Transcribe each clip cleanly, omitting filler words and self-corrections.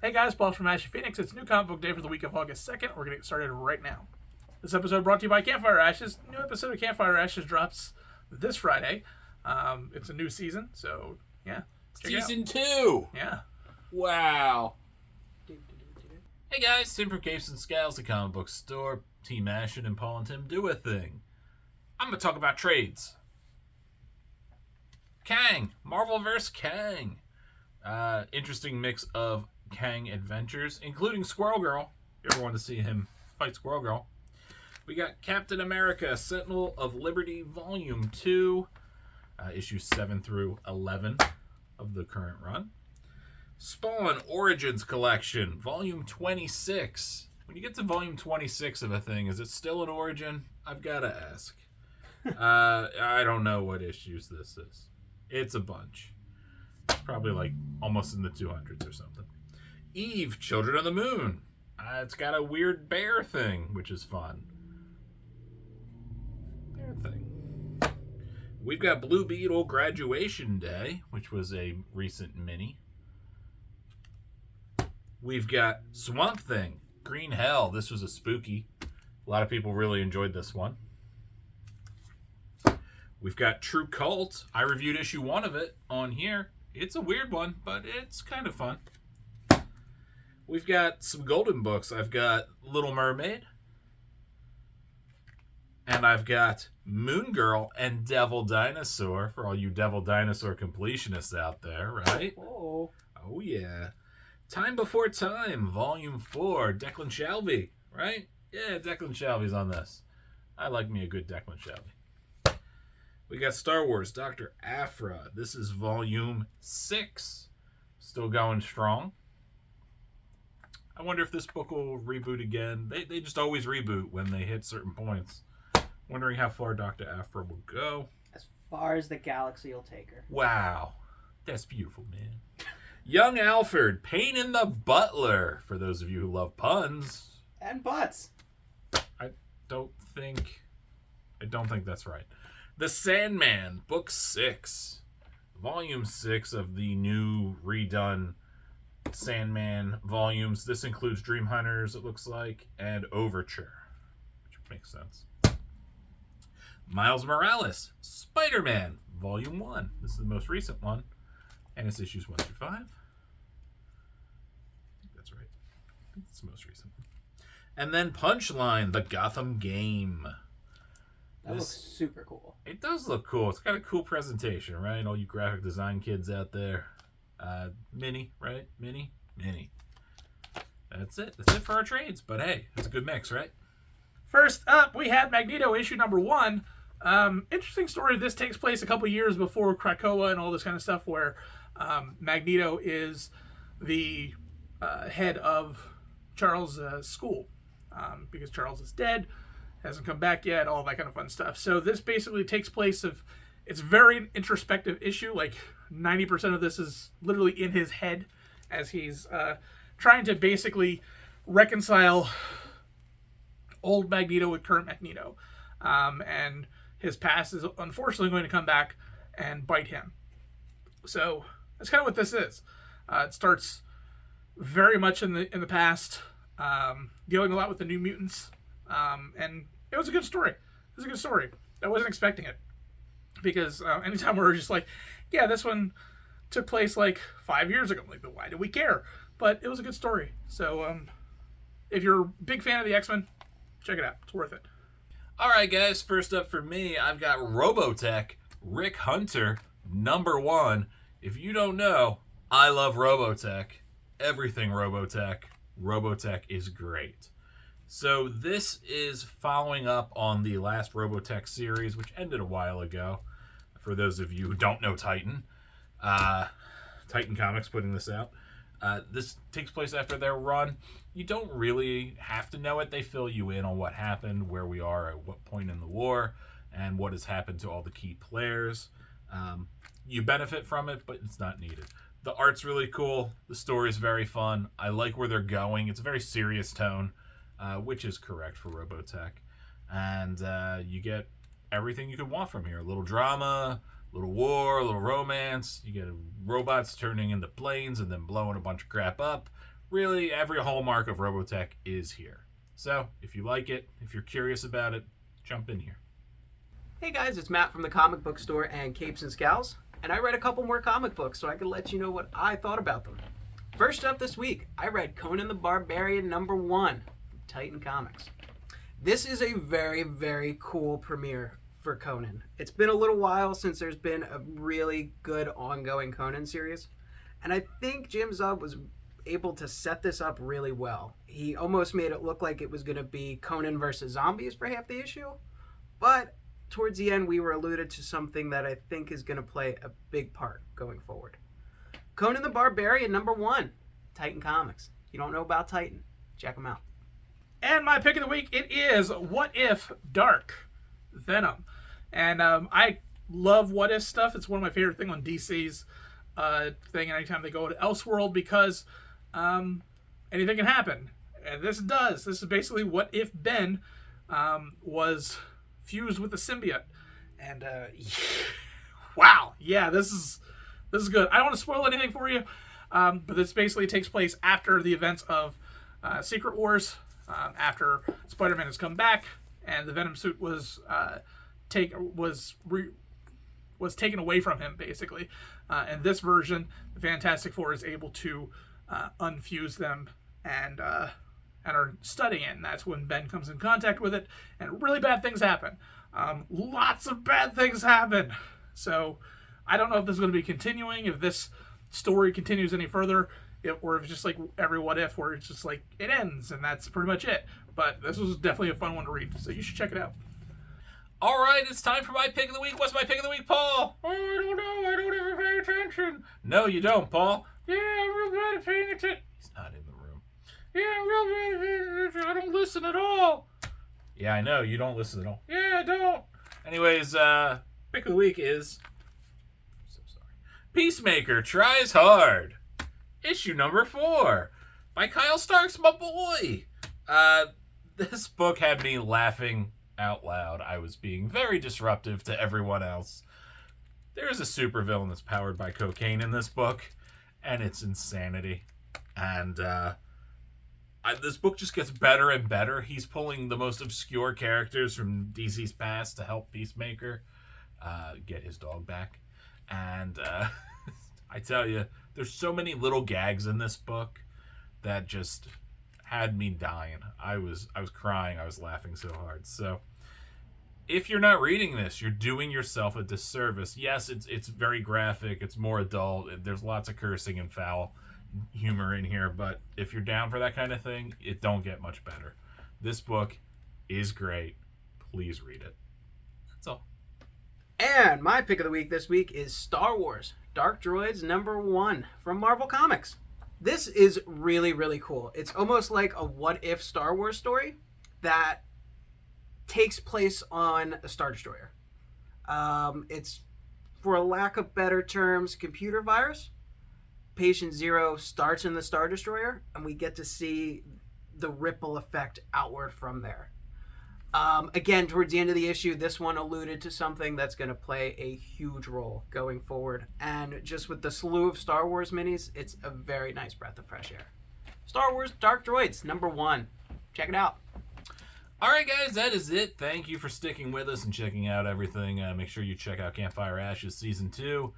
Hey guys, Paul from Ashen Phoenix. It's new comic book day for the week of August 2nd. We're going to get started right now. This episode brought to you by Campfire Ashes. New episode of Campfire Ashes drops this Friday. It's a new season, so yeah. Season 2! Yeah. Wow. Hey guys, Tim from Capes and Scowls, the comic book store. TMashion and Paul and Tim do a thing. I'm going to talk about trades. Kang. Marvelverse Kang. Interesting mix of Kang adventures, including Squirrel Girl. If you ever want to see him fight Squirrel Girl. We got Captain America, Sentinel of Liberty, Volume 2, issues 7 through 11 of the current run. Spawn Origins Collection, Volume 26. When you get to Volume 26 of a thing, is it still an origin? I've got to ask. I don't know what issues this is. It's a bunch. It's probably like almost in the 200s or something. Eve, Children of the Moon. It's got a weird bear thing, which is fun. Bear thing. We've got Blue Beetle Graduation Day, which was a recent mini. We've got Swamp Thing, Green Hell. This was a spooky. A lot of people really enjoyed this one. We've got True Cult. I reviewed issue 1 of it on here. It's a weird one, but it's kind of fun. We've got some golden books. I've got Little Mermaid. And I've got Moon Girl and Devil Dinosaur for all you Devil Dinosaur completionists out there, right? Oh Yeah. Time Before Time, Volume 4, Declan Shalvey, right? Yeah, Declan Shalvey's on this. I like me a good Declan Shalvey. We got Star Wars, Dr. Aphra. This is Volume 6. Still going strong. I wonder if this book will reboot again. They just always reboot when they hit certain points. Wondering how far Dr. Aphra will go. As far as the galaxy will take her. Wow. That's beautiful, man. Young Alfred, Pain in the Butler, for those of you who love puns. And butts. I don't think that's right. The Sandman, Book 6. Volume 6 of the new redone Sandman volumes. This includes Dream Hunters, it looks like, and Overture, which makes sense. Miles Morales, Spider-Man, Volume 1. This is the most recent one, and it's issues 1 through 5. I think that's right. I think it's the most recent one. And then Punchline, the Gotham Game. That looks super cool. It does look cool. It's got a cool presentation, right? All you graphic design kids out there. Mini, right? Mini. That's it. That's it for our trades. But hey, it's a good mix, right? First up, we had Magneto issue number 1. Interesting story. This takes place a couple years before Krakoa and all this kind of stuff, where Magneto is the head of Charles' school because Charles is dead, hasn't come back yet, all that kind of fun stuff. So this basically takes place it's very introspective issue. Like 90% of this is literally in his head as he's trying to basically reconcile old Magneto with current Magneto. And his past is unfortunately going to come back and bite him. So that's kind of what this is. It starts very much in the past, dealing a lot with the New Mutants. And it was a good story. I wasn't expecting it. Because anytime we're just like, yeah, this one took place like 5 years ago. I'm like, but why do we care? But it was a good story. So if you're a big fan of the X-Men, check it out. It's worth it. All right, guys. First up for me, I've got Robotech, Rick Hunter, number 1. If you don't know, I love Robotech. Everything Robotech. Robotech is great. So this is following up on the last Robotech series, which ended a while ago. For those of you who don't know Titan, Titan Comics putting this out. This takes place after their run. You don't really have to know it. They fill you in on what happened, where we are at what point in the war, and what has happened to all the key players. You benefit from it, but it's not needed. The art's really cool. The story's very fun. I like where they're going. It's a very serious tone, which is correct for Robotech. And you get everything you could want from here. A little drama, a little war, a little romance. You get robots turning into planes and then blowing a bunch of crap up. Really, every hallmark of Robotech is here. So, if you like it, if you're curious about it, jump in here. Hey guys, it's Matt from the comic book store and Capes and Scowls, and I read a couple more comic books so I can let you know what I thought about them. First up this week, I read Conan the Barbarian #1 from Titan Comics. This is a very, very cool premiere for Conan. It's been a little while since there's been a really good ongoing Conan series, and I think Jim Zub was able to set this up really well. He almost made it look like it was going to be Conan versus zombies for half the issue, but towards the end we were alluded to something that I think is going to play a big part going forward. Conan the Barbarian #1, Titan Comics. If you don't know about Titan, check them out. And my pick of the week, it is What If Dark Venom. And I love What If stuff. It's one of my favorite things on DC's thing anytime they go to Elseworld, because anything can happen. And this does. This is basically what if Ben was fused with the symbiote. And wow, yeah, this is good. I don't want to spoil anything for you, but this basically takes place after the events of Secret Wars, after Spider-Man has come back and the Venom suit was taken away from him, basically. In this version, the Fantastic Four is able to unfuse them and are studying it. And that's when Ben comes in contact with it, and really bad things happen. Lots of bad things happen. So I don't know if this is going to be continuing, if this story continues any further, or if it's just like every What If, where it's just like it ends and that's pretty much it. But this was definitely a fun one to read, so you should check it out. All right, it's time for my pick of the week. What's my pick of the week, Paul? Oh, I don't know. I don't ever pay attention. No, you don't, Paul. Yeah, I'm real bad at paying attention. He's not in the room. Yeah, I'm real bad at paying attention. I don't listen at all. Yeah, I know. You don't listen at all. Yeah, I don't. Anyways, pick of the week is... I'm so sorry. Peacemaker Tries Hard. Issue #4 by Kyle Starks, my boy. This book had me laughing out loud. I was being very disruptive to everyone else. There is a supervillain that's powered by cocaine in this book, and it's insanity. And this book just gets better and better. He's pulling the most obscure characters from DC's past to help Peacemaker get his dog back. And I tell you, there's so many little gags in this book that just had me dying. I was crying. I was laughing so hard. So if you're not reading this, you're doing yourself a disservice. Yes, it's very graphic. It's more adult. There's lots of cursing and foul humor in here. But if you're down for that kind of thing, it don't get much better. This book is great. Please read it. That's all. And my pick of the week this week is Star Wars Dark Droids #1 from Marvel Comics. This is really, really cool. It's almost like a what if Star Wars story that takes place on a Star Destroyer. It's, for a lack of better terms, computer virus. Patient Zero starts in the Star Destroyer, and we get to see the ripple effect outward from there. Again, towards the end of the issue, this one alluded to something that's going to play a huge role going forward. And just with the slew of Star Wars minis, it's a very nice breath of fresh air. Star Wars Dark Droids #1. Check it out. All right, guys, that is it. Thank you for sticking with us and checking out everything. Make sure you check out Campfire Ashes Season 2.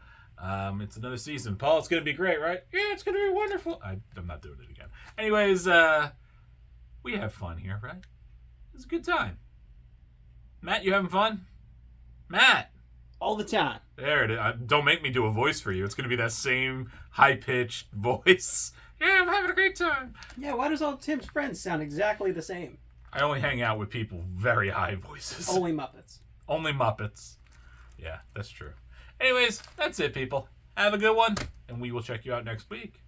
It's another season. Paul, it's going to be great, right? Yeah, it's going to be wonderful. I'm not doing it again. Anyways, we have fun here, right? It's a good time. Matt, you having fun? Matt! All the time. There it is. Don't make me do a voice for you. It's going to be that same high-pitched voice. Yeah, I'm having a great time. Yeah, why does all Tim's friends sound exactly the same? I only hang out with people with very high voices. Only Muppets. Only Muppets. Yeah, that's true. Anyways, that's it, people. Have a good one, and we will check you out next week.